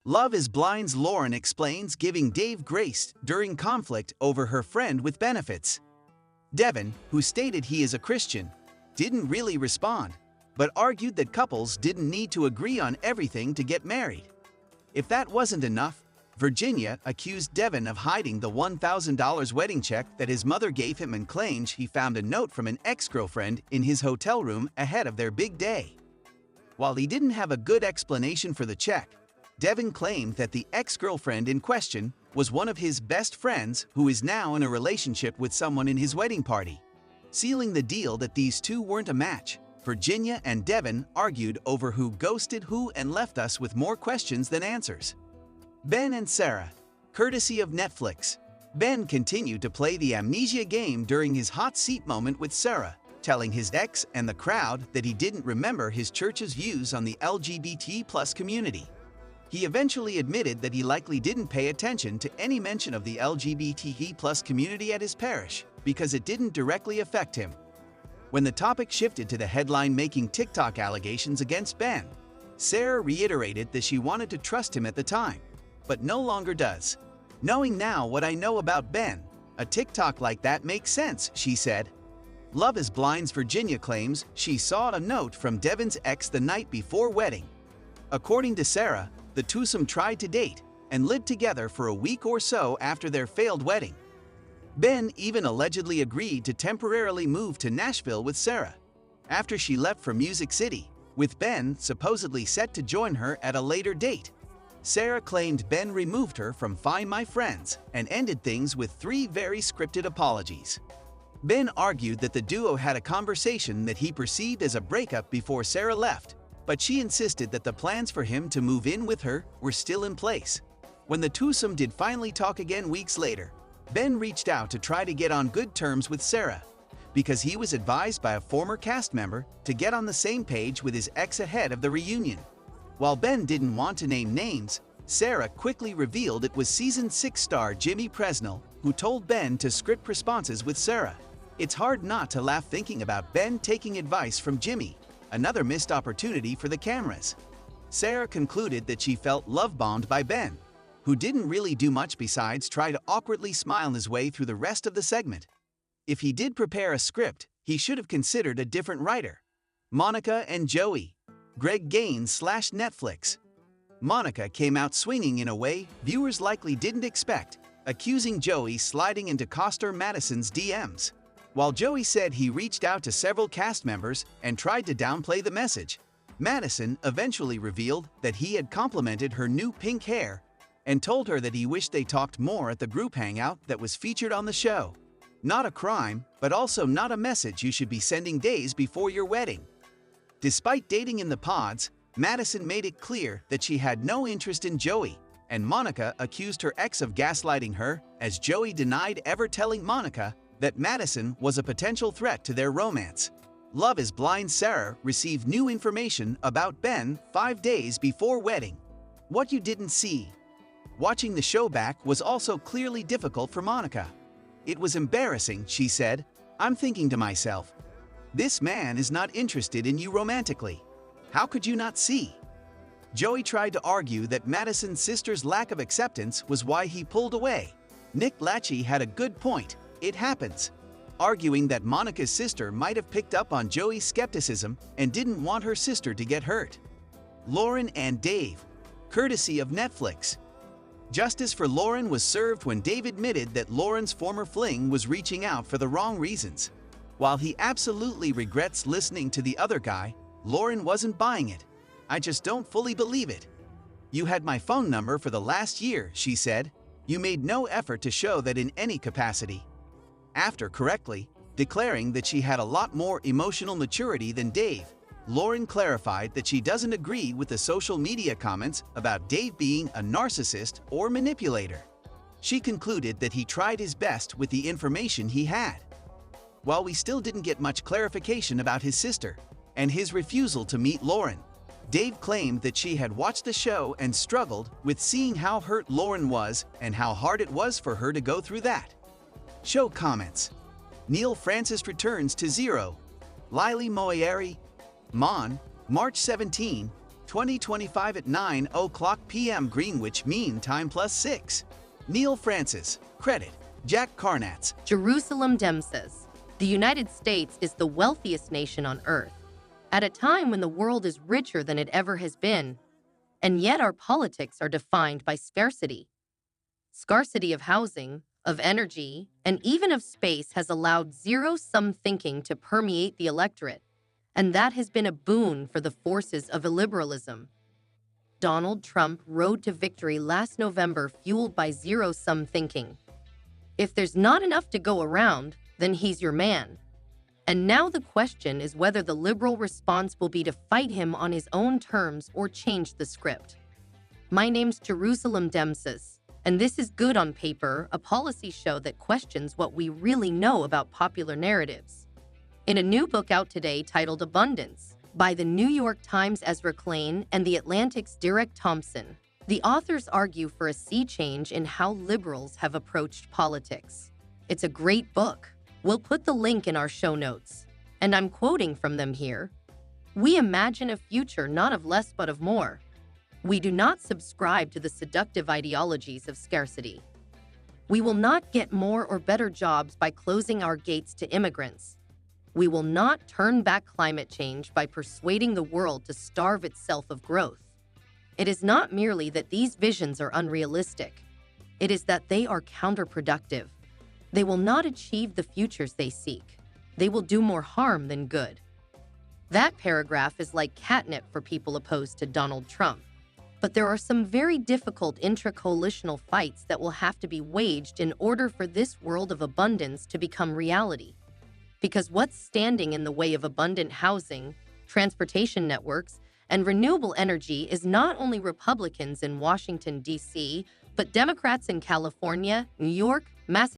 Love is Blind's Lauren explains giving Dave grace during conflict over her friend with benefits. Devin, who stated he is a Christian, didn't really respond, but argued that couples didn't need to agree on everything to get married. If that wasn't enough, Virginia accused Devin of hiding the $1,000 wedding check that his mother gave him and claims he found a note from an ex-girlfriend in his hotel room ahead of their big day. While he didn't have a good explanation for the check, Devin claimed that the ex-girlfriend in question was one of his best friends who is now in a relationship with someone in his wedding party. Sealing the deal that these two weren't a match, Virginia and Devin argued over who ghosted who and left us with more questions than answers. Ben and Sarah, courtesy of Netflix. Ben continued to play the amnesia game during his hot seat moment with Sarah, telling his ex and the crowd that he didn't remember his church's views on the LGBT+ community. He eventually admitted that he likely didn't pay attention to any mention of the LGBT+ community at his parish because it didn't directly affect him. When the topic shifted to the headline-making TikTok allegations against Ben, Sarah reiterated that she wanted to trust him at the time, but no longer does. "Knowing now what I know about Ben, a TikTok like that makes sense," she said. Love is Blind's Virginia claims she saw a note from Devin's ex the night before wedding. According to Sarah, the twosome tried to date and lived together for a week or so after their failed wedding. Ben even allegedly agreed to temporarily move to Nashville with Sarah after she left for Music City, with Ben supposedly set to join her at a later date. Sarah claimed Ben removed her from Find My Friends and ended things with 3 very scripted apologies. Ben argued that the duo had a conversation that he perceived as a breakup before Sarah left, but she insisted that the plans for him to move in with her were still in place. When the twosome did finally talk again weeks later, Ben reached out to try to get on good terms with Sarah, because he was advised by a former cast member to get on the same page with his ex ahead of the reunion. While Ben didn't want to name names, Sarah quickly revealed it was Season 6 star Jimmy Presnell who told Ben to script responses with Sarah. It's hard not to laugh thinking about Ben taking advice from Jimmy, another missed opportunity for the cameras. Sarah concluded that she felt love-bombed by Ben, who didn't really do much besides try to awkwardly smile his way through the rest of the segment. If he did prepare a script, he should have considered a different writer. Monica and Joey. Greg Gaines / Netflix. Monica came out swinging in a way viewers likely didn't expect, accusing Joey sliding into Coster Madison's DMs. While Joey said he reached out to several cast members and tried to downplay the message, Madison eventually revealed that he had complimented her new pink hair and told her that he wished they talked more at the group hangout that was featured on the show. Not a crime, but also not a message you should be sending days before your wedding. Despite dating in the pods, Madison made it clear that she had no interest in Joey, and Monica accused her ex of gaslighting her, as Joey denied ever telling Monica that Madison was a potential threat to their romance. Love is Blind Sarah received new information about Ben 5 days before wedding. What you didn't see. Watching the show back was also clearly difficult for Monica. "It was embarrassing," she said. "I'm thinking to myself, this man is not interested in you romantically. How could you not see?" Joey tried to argue that Madison's sister's lack of acceptance was why he pulled away. Nick Lachey had a good point. "It happens," arguing that Monica's sister might have picked up on Joey's skepticism and didn't want her sister to get hurt. Lauren and Dave. Courtesy of Netflix. Justice for Lauren was served when Dave admitted that Lauren's former fling was reaching out for the wrong reasons. While he absolutely regrets listening to the other guy, Lauren wasn't buying it. "I just don't fully believe it. You had my phone number for the last year," she said. "You made no effort to show that in any capacity." After correctly declaring that she had a lot more emotional maturity than Dave, Lauren clarified that she doesn't agree with the social media comments about Dave being a narcissist or manipulator. She concluded that he tried his best with the information he had. While we still didn't get much clarification about his sister and his refusal to meet Lauren, Dave claimed that she had watched the show and struggled with seeing how hurt Lauren was and how hard it was for her to go through that. Show comments. Neil Francis returns to Zero. Lily Moyeri. Mon, March 17, 2025 at 9:00 p.m. Greenwich Mean Time +6. Neil Francis. Credit. Jack Carnatz. Jerusalem Dem says, the United States is the wealthiest nation on earth, at a time when the world is richer than it ever has been, and yet our politics are defined by scarcity. Scarcity of housing, of energy, and even of space has allowed zero-sum thinking to permeate the electorate, and that has been a boon for the forces of illiberalism. Donald Trump rode to victory last November fueled by zero-sum thinking. If there's not enough to go around, then he's your man. And now the question is whether the liberal response will be to fight him on his own terms or change the script. My name's Jerusalem Demsis, and this is Good on Paper, a policy show that questions what we really know about popular narratives. In a new book out today titled Abundance, by the New York Times' Ezra Klein and The Atlantic's Derek Thompson, the authors argue for a sea change in how liberals have approached politics. It's a great book. We'll put the link in our show notes. And I'm quoting from them here. We imagine a future not of less but of more. We do not subscribe to the seductive ideologies of scarcity. We will not get more or better jobs by closing our gates to immigrants. We will not turn back climate change by persuading the world to starve itself of growth. It is not merely that these visions are unrealistic. It is that they are counterproductive. They will not achieve the futures they seek. They will do more harm than good. That paragraph is like catnip for people opposed to Donald Trump. But there are some very difficult intra-coalitional fights that will have to be waged in order for this world of abundance to become reality. Because what's standing in the way of abundant housing, transportation networks, and renewable energy is not only Republicans in Washington, D.C., but Democrats in California, New York, Massachusetts,